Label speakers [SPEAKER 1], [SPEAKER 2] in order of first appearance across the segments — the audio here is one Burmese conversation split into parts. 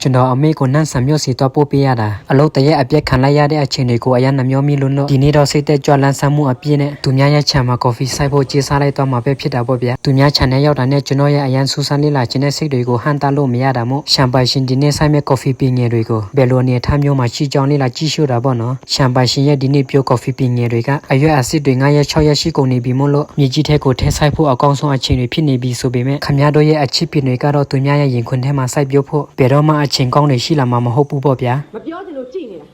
[SPEAKER 1] ကျွန်တော်အမေကိုနန်းဆံမျိုးစီတော့ပို့ပေးရတာအလုပ်တရက်အပြက်ခံလိုက်ရတဲ့အချိန်တွေကိုအရန်နှမျောမိလို့ဒီနေ့တော့စိတ်သက်ကြွလန်းဆန်းမှုအပြည့်နဲ့သူများရဲ့ခြံမှာကော်ဖီစိုက်ဖို့ကြေးစားလိုက်တော့မှာပဲဖြစ်တာပေါ့ဗျာသူများခြံထဲရောက်တာနဲ့ကျွန်တော်ရဲ့အရန်ဆူဆန်းလေးလာခြင်းတဲ့စိတ်တွေကိုဟန်တာလို့မရတာမို့ရှမ်ပိုင်ရှင်ဒီနေ့စိုက်မဲ့ကော်ဖီပင်ငယ်တွေကိုဘယ်လိုအနေထားမျိုးမှာရှိကြောင်းလေးလာကြည့်ရှုတာပေါ့နော်ရှမ်ပိုင်ရှင်ရဲ့ဒီနေ့ပြိုးကော်ဖီပင်ငယ်တွေကအရွက်အဆစ်တွေ9ရက်6ရက်ရှိကုန်နေပြီမို့လို့မြေကြီးထဲကိုထဲဆိုင်ဖို့အကောင်းဆုံးအချိန်တွေဖြစ်နေပြီဆိုပေမဲ့ခမရတို့ရဲ့အချစ်ပင်တွေကတော့သူများရဲ့ရင်ခွင်ထဲမှာစိုက်ပျိုးဖို့ဘယ်တော့မှအချိန်ကောင်းတွေရှိလာမှာမဟုတ်ဘူးပေါ့ဗျာမပြောချင်လို့ကြည့်နေတာ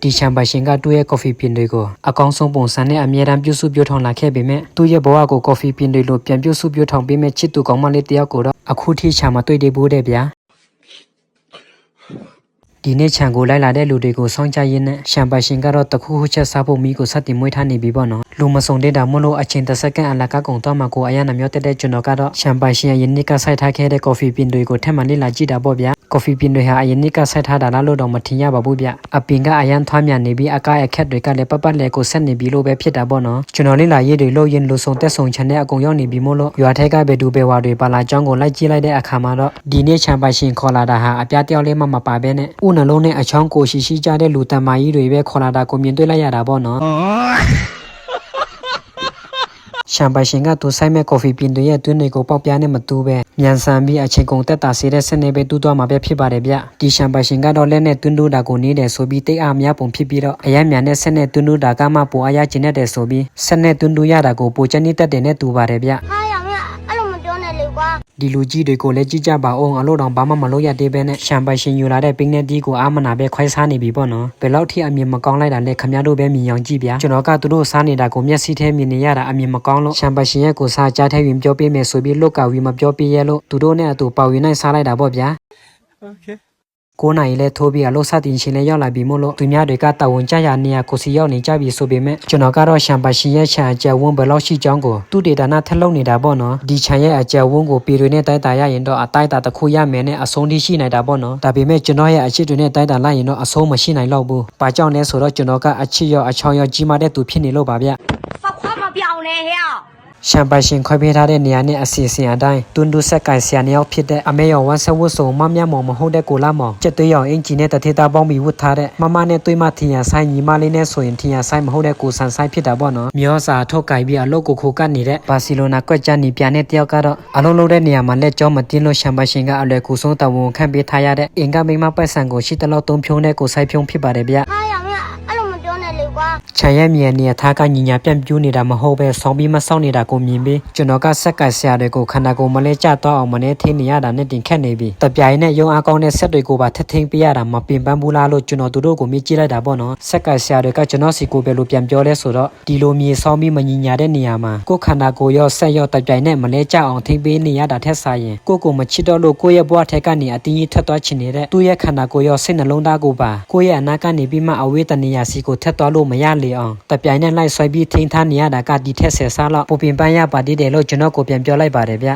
[SPEAKER 1] ဒီချမ်ပိုင်ရှင်ကသူ့ရဲ့ကော်ဖီပင်တွေကိုအကောင်းဆုံးပုံစံနဲ့အမြဲတမ်းပြုစုပြောထောင်လာခဲ့ပေမဲ့သူ့ရဲ့ဘဝကိုကော်ဖီပင်တွေလိုပြန်ပြုစုပြောထောင်ပေးမဲ့ချစ်သူကောင်းမလေးတယောက်ကိုတော့အခုထိချာမတွေ့သေးဘူးတဲ့ဗျာဒီနေ့ခြံကိုလိုက်လာတဲ့လူတွေကိုစောင့်ကြရင်းနဲ့ရှမ်ပိုင်ရှင်ကတော့တခုခုချက်စားဖို့မိကိုစတင်မွေးထားနေပြီပေါ့နော်လူမစုံတဲ့တာမို့လို့အချိန်တစ်စက္ကန့်အလကားကုန်တော့မှကိုအရန်နှမျောတက်တဲ့ကျွန်တော်ကတော့ရှမ်ပိုင်ရှင်ရဲ့ယနေ့ကစိုက်ထားခဲ့တဲ့ကော်ဖီပင်တွေကိုထပ်မံလေ့လာကြည့်တာပေါ့ဗျာကော်ဖီပင်တွေဟာအရင်နေ့ကစိုက်ထားတာလားလို့တော့မထင်ရပါဘူးဗျအပင်ကအရန်ထွားမြန်နေပြီးအကားအခက်တွေကလည်းပတ်ပတ်လဲကိုဆက်နေပြီလို့ပဲဖြစ်တာပေါ့နော်ကျွန်တော်လေ့လာရေးတွေလို့ရင်လူစုံတက်ဆုံချန်တဲ့အကုန်ရောက်နေပြီမို့လို့ရွာထဲကဘယ်သူဘယ်ဝါတွေပါလာကြောင်းကိုလိုက်ကြည့်လိုက်တဲ့အခါမှာတော့ဒီနေ့ချမ်ပိုင်ရှင်ခေါ်လာတာဟာအပြားတယောက်လေးမှမပါဘဲနဲ့ဥနှလုံးနဲ့အချောင်းကိုရှိကြတဲ့လူတမကြီးတွေပဲခေါ်လာတာကိုမြင်တွေ့လိုက်ရတာပေါ့နော်ရှမ်ပိုင်ရှင်ကသူဆိုင်မဲ့ကော်ဖီပင်တွေရဲ့တွင်းတွေကိုပေါက်ပြားနဲ့မတူပဲမြန်ဆန်ပြီးအချိန်ကုန်တက်တာစေတဲ့စနစ်ပဲတူးသွားမှာပဲဖြစ်ပါတယ်ဗျဒီရှမ်ပိုင်ရှင်ကတော့လက်နဲ့တွင်းတူးတာကိုနေတယ်ဆိုပြီးတိတ်အားများပုံဖြစ်ပြီးတော့အရမြန်နဲ့စက်နဲ့တွင်းတူးတာကမှပိုအားရကျင်တဲ့ဆိုပြီးစက်နဲ့တွင်းတူးရတာကိုပိုချက်နေတတ်တယ်နဲ့တူပါတယ်ဗျဒီလူကြီးတွေကိုလည်းကြည့်ကြပါအောင်အလို့တောင်ဘာမှမလုပ်ရသေးပဲနဲ့ရှမ်ပိုင်ရှင်ယူလာတဲ့ပင်းနဲ့တီးကိုအာမနာပဲခွဲစားနေပြီပေါ့နော်ဘယ်လောက်ထိအမြင်မကောင်းလိုက်တာလဲခမရတို့ပဲမြင်အောင်ကြည့်ဗျာကျွန်တော်ကသူတို့စားနေတာကိုမျက်စိထဲမြင်နေရတာအမြင်မကောင်းလို့ရှမ်ပိုင်ရှင်ရဲ့ကိုစားကြားထဲဝင်ပြောပေးမယ်ဆိုပြီးလုတ်ကဝီမပြောပေးရလို့သူတို့နဲ့အတူပေါဝင်နိုင်စားလိုက်တာပေါ့ဗျာ9နိုင်လဲထိုးပြီးအလို့စတင်ရှင်လဲရောက်လာပြီမို့လို့သူများတွေကတာဝန်ကြရနေရကိုစီရောက်နေကြပြီဆိုပေမဲ့ကျွန်တော်ကတော့ရှမ်ပိုင်ရှင်ရဲ့ခြံအကျယ်ဝန်းဘယ်လောက်ရှိကြောင်းကိုသူဒေတာနာထက်လုံနေတာပေါ့နော်ဒီခြံရဲ့အကျယ်ဝန်းကိုပေတွေနဲ့တိုက်တာရရင်တော့အတိုက်တာတစ်ခုရမယ်နဲ့အဆုံးထိရှိနိုင်တာပေါ့နော်ဒါပေမဲ့ကျွန်တော်ရဲ့အချစ်တွေနဲ့တိုက်တာလိုက်ရင်တော့အဆုံးမရှိနိုင်တော့ဘူးဘာကြောင့်လဲဆိုတော့ကျွန်တော်ကအချစ်ရောအချောင်းရောကြီးမားတဲ့သူဖြစ်နေလို့ပါဗျရှမ်ပိုင်ရှင်ခွဲပေးထားတဲ့နေရာနဲ့အစီအစဉ်အတိုင်းတွန်းတူဆက်ကင်ဆရာနှစ်ယောက်ဖြစ်တဲ့အမေရောဝမ်းဆက်ဝတ်စုံမမြမောင်မဟုတ်တဲ့ကိုလာမောင်ကျက်သွေးရောင်အင်ဂျီနဲ့တထေသားပေါင်းပြီးဝတ်ထားတဲ့မမနဲ့သွေးမထင်ရဆိုင်ညီမလေးနဲ့ဆိုရင်ထင်ရဆိုင်မဟုတ်တဲ့ကိုဆန်ဆိုင်ဖြစ်တာပေါ့နော်မျောစာထုတ်ကြိုက်ပြီးအလုပ်ကိုခိုကတ်နေတဲ့ဘာစီလိုနာကွက်ကြနီပြန်တဲ့တယောက်ကတော့အလုံးလုံးတဲ့နေရာမှာလက်ကြောမတင်းလို့ရှမ်ပိုင်ရှင်ကအလွယ်ကူဆုံးတဝန်ခံပေးထားရတဲ့အင်ကမိမပိုက်ဆံကိုရှိတလောက်သုံးဖြုံးတဲ့ကိုဆိုင်ဖြုံးဖြစ်ပါတယ်ဗျခြံရဲ့မြေနေရာထားကညီညာပြန့်ပြူးနေတာမဟုတ်ပဲဆောင်းပြီးမဆောင်းနေတာကိုမြင်ပြီးကျွန်တော်ကဆက်ကဆရာတွေကိုခန္ဓာကိုယ်မလဲကျတော့အောင်မနေထင်းနေရတာနဲ့တင်ခက်နေပြီတပြိုင်နဲ့ရုံအားကောင်းတဲ့ဆက်တွေကိုပါထထင်းပေးရတာမပင်ပန်းဘူးလားလို့ကျွန်တော်တို့ကိုမြင်ကြည့်လိုက်တာပေါ့နော်ဆက်ကဆရာတွေကကျွန်တော်စီကိုပဲလို့ပြန်ပြောလဲဆိုတော့ဒီလိုမြေဆောင်းပြီးမညီညာတဲ့နေရာမှာကိုယ်ခန္ဓာကိုယ်ရောဆက်ရောတပြိုင်နဲ့မလဲကျအောင်ထင်းပေးနေရတာထက်စားရင်ကိုမချစ်တော့လို့ကိုရဲ့ဘဝထက်ကနေအတင်းကြီးထက်သွားချင်နေတဲ့သူ့ရဲ့ခန္ဓာကိုယ်ရောစိတ်နှလုံးသားကိုပါကိုရဲ့အနာကနေပြီးမှအဝေးတနေရာစီကိုထက်သွားလို့မရလေအောင်တပြိုင်နဲ့လိုက်ဆွဲပြီးထိန်းထားနေရတာကဒီထက်ဆယ်စားလောက်ပူပင်ပန်းရပါသေးတယ်လို့ကျွန်တော်ကိုပြန်ပြောလိုက်ပါတယ်ဗျ